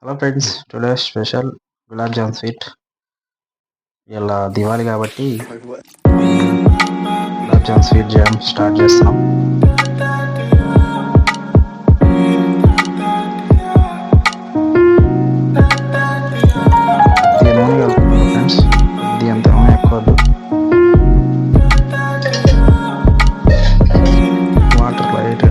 Hello friends, today special gulab jam sweet. ఇలా దివాళీ కాబట్టి gulab jam sweet చేయడం స్టార్ట్ చేస్తున్నాం. ఇది నూనె కలుపుతున్నాం ఫ్రెండ్స్. ఇది అంత నూనె ఎక్కువ వద్దు. వాటర్ లైట్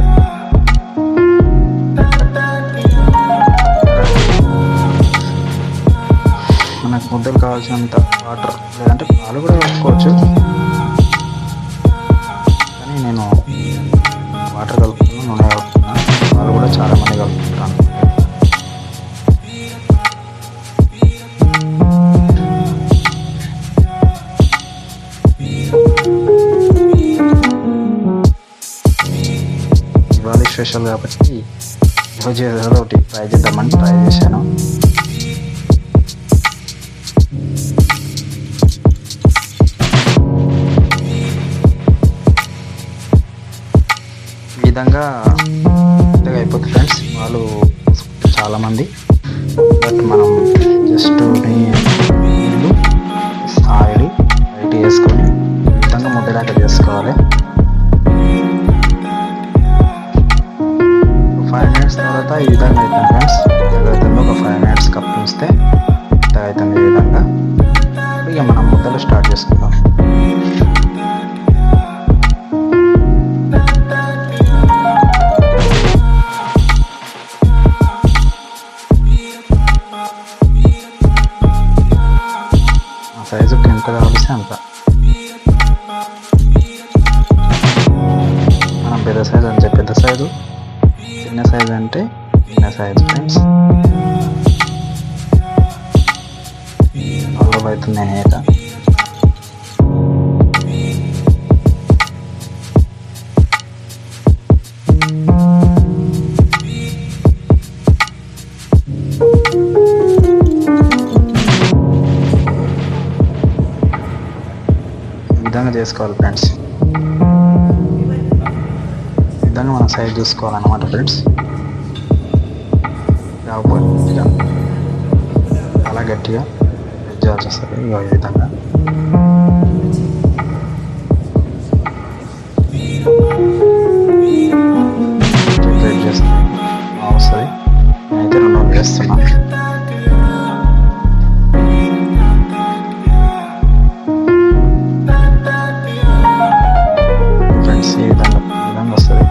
మనకు ముద్దలు కావాల్సినంత వాటర్, లేదంటే పాలు కూడా కలుపుకోవచ్చు. కానీ నేను వాటర్ కలుపుతున్నాను, నూనె కలుపుతున్నాను. పాలు కూడా చాలా మంది కలుపుకుంటాను. దివాళీ స్పెషల్ కాబట్టి ఈరోజు ఏదో ఒకటి ట్రై చేద్దామని ట్రై చేశాను. ఈ విధంగా పెద్దగా అయిపోతుంది ఫ్రెండ్స్. వాళ్ళు చాలామంది, బట్ మనం జస్ట్ నీళ్ళు ఆయిల్ లైట్ వేసుకొని ఈ విధంగా ముద్దలాగా చేసుకోవాలి. 5 minutes తర్వాత ఈ విధంగా అవుతుంది ఫ్రెండ్స్. అవుతుంది ఒక 5 minutes కప్పు ఉంచితే అవుతుంది ఈ విధంగా. ఇక మనం ముద్దలు స్టార్ట్ చేసుకుందాం. సైజు ఎంత కావాల్సి అంత. మనం పెద్ద సైజు అంటే పెద్ద సైజు, చిన్న సైజు అంటే చిన్న సైజు ఫ్రెండ్స్. అల్లం అవుతుంది నేనేక. విధంగా చేసుకోవాలి ఫ్రెండ్స్. విధంగా మనం సైజ్ చూసుకోవాలన్నమాట ఫ్రెండ్స్. కాకపోతే చాలా గట్టిగా చేయాల్సి వస్తుంది. ఈ విధంగా చేస్తే వస్తుంది. నేనైతే 2 రోజులు చేస్తున్నాను. ఈ విధంగా వస్తుంది.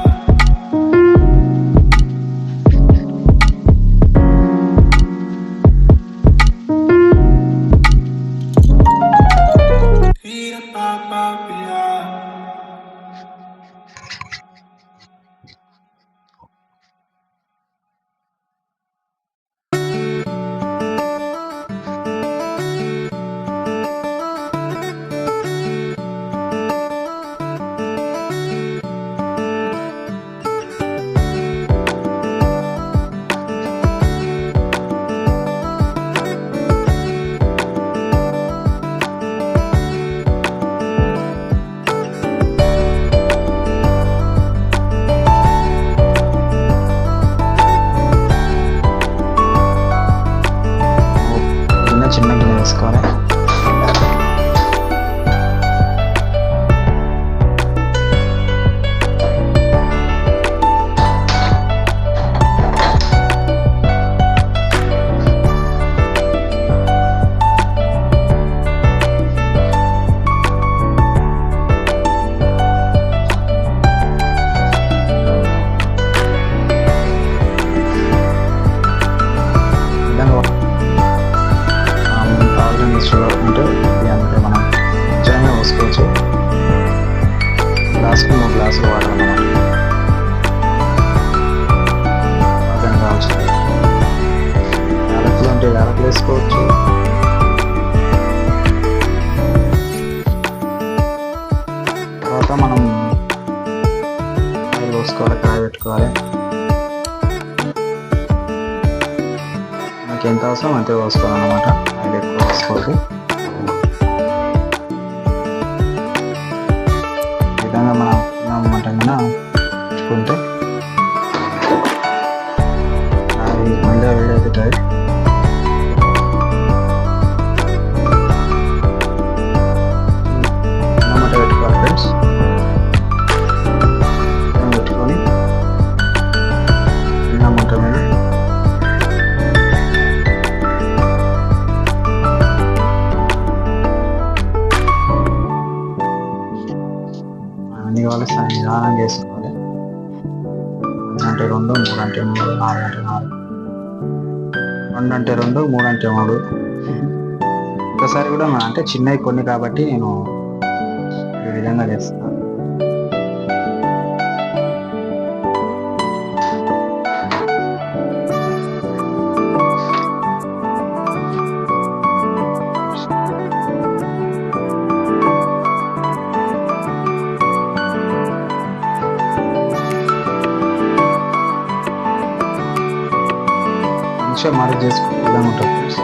చిన్న గిన్నె వేసుకోవాలి. అంటే అంటే మనం నిజంగా పోసుకోవచ్చు. గ్లాసుకు 3 గ్లాసులు వాడాలన్నమాట. అదని కావాల్సింది. యాలకులు అంటే యాలకులు వేసుకోవచ్చు. తర్వాత మనం ఆయిల్ పోసుకోవాలి, కాయ పెట్టుకోవాలి. మనకి ఎంత అవసరం అంతే పోసుకోవాలన్నమాట. ఆయిల్ ఎక్కువ వేసుకోవద్దు. ఈ విధంగా మనం మటన్ ఉంచుకుంటే అది మళ్ళీ వేడవుతుంది. చేసుకోవాలి, నిదానం చేసుకోవాలి. 2 అంటే 2, 3 అంటే 3, 4 అంటే 4, 2 అంటే 2, 3 అంటే 3. ఒకసారి కూడా అంటే చిన్నవి కొన్ని కాబట్టి నేను ఈ విధంగా చేస్తున్నా. మంచిగా మరక్ చేసుకునే విధంగా ఉంటుంది ఫ్రెండ్స్.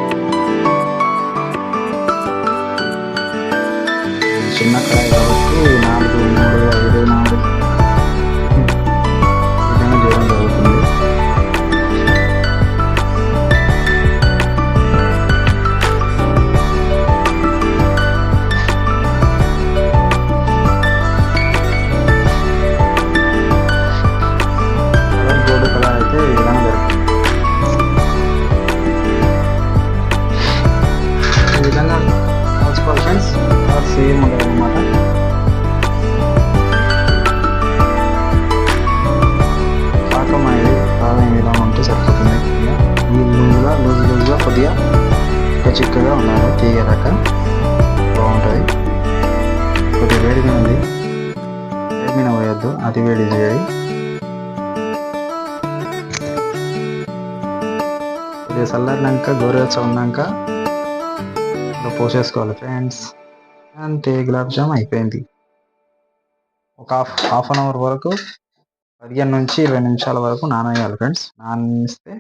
చిన్న కడాయి కాబట్టి 4, 3, 5, 4 విధంగా చేయడం జరుగుతుంది. గోల్డ్ కలర్ అయితే ఈ విధంగా జరుగుతుంది. ఈ విధంగా కాల్చుకోవాలి ఫ్రెండ్స్. కలర్ సేమ్ ఉండదు అనమాట. పాకం అనేది బాగా ఈ విధంగా ఉంటే సరిపోతుంది. లూజ్గా కొద్దిగా చిక్కగా ఉండాలి, తీగదాకా బాగుంటుంది. కొద్దిగా వేడిగా ఉంది, వేడి మీద పోయొద్దు, అతి వేడి చేయాలి. కొద్దిగా చల్లారినాక గోరువెచ్చగా ఉన్నాక ఇలా పోసేసుకోవాలి ఫ్రెండ్స్. అంటే గులాబ్ జామ్ అయిపోయింది. ఒక హాఫ్ అన్ అవర్ వరకు 15 నుంచి 20 నిమిషాల వరకు నానవేయాలి ఫ్రెండ్స్. నానిస్తే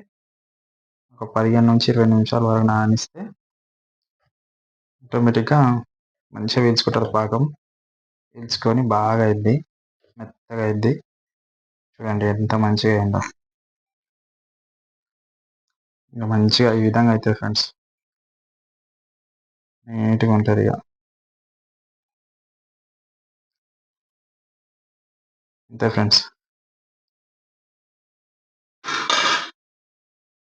ఒక 15 నుంచి 20 నిమిషాల వరకు నానిస్తే ఆటోమేటిక్గా మంచిగా పీల్చుకుంటారు పాకం. పీల్చుకొని బాగా అయింది, మెత్తగా అయింది. చూడండి ఎంత మంచిగా అయిందో. ఇంకా మంచిగా ఈ విధంగా అవుతుంది ఫ్రెండ్స్. నీట్గా ఉంటుంది ఇక. అంతే ఫ్రెండ్స్.